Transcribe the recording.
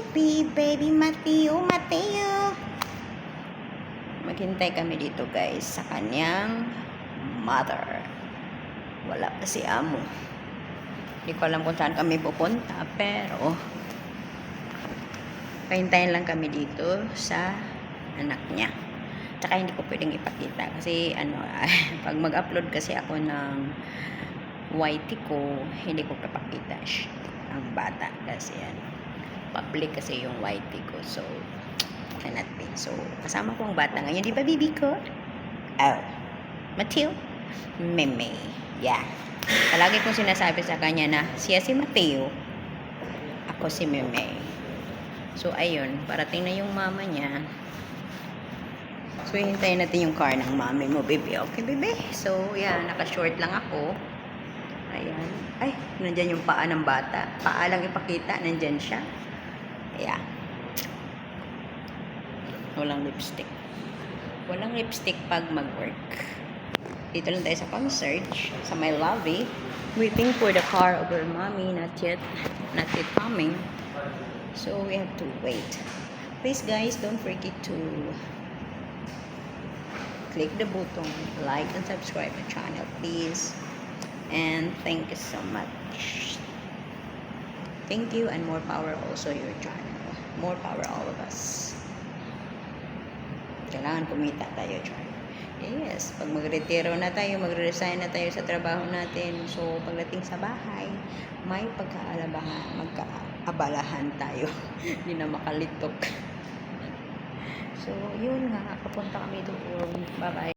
Happy baby Mateo, Mateo. Maghintay kami dito guys sa kanyang mother. Wala pa si amo. Hindi ko alam kung saan kami pupunta, pero pahintayin lang kami dito sa anak niya. Tsaka hindi ko pwedeng ipakita kasi pag mag-upload kasi ako ng YT ko, hindi ko papakita ang bata kasi public kasi yung YT ko, so cannot be. So kasama ko ang bata ngayon, di ba bibi ko? Oh, Mateo, Meme, yeah. Palagi kong sinasabi sa kanya na siya si Mateo, ako si Meme. So ayun, parating na yung mama niya. So hintayin natin yung car ng mami mo, baby. Okay, baby? So yan, naka-short lang ako. Ayan. Ay, nandyan yung paa ng bata. Paa lang ipakita, nandyan siya. Ayan. Walang lipstick. Walang lipstick pag mag-work. Dito lang tayo sa pang-search, sa my lobby. Waiting for the car of our mommy. Not yet coming. So we have to wait. Please guys, don't forget to click the button, like and subscribe my channel, please. And thank you so much. Thank you, and more power also your channel. More power all of us. Kailangan kumita tayo, channel. Yes, pag magretiro na tayo, magre-resign na tayo sa trabaho natin. So, pagdating sa bahay, may magkaabalahan tayo. Hindi na makalitok. So, yun nga, kapunta kami doon. Bye-bye.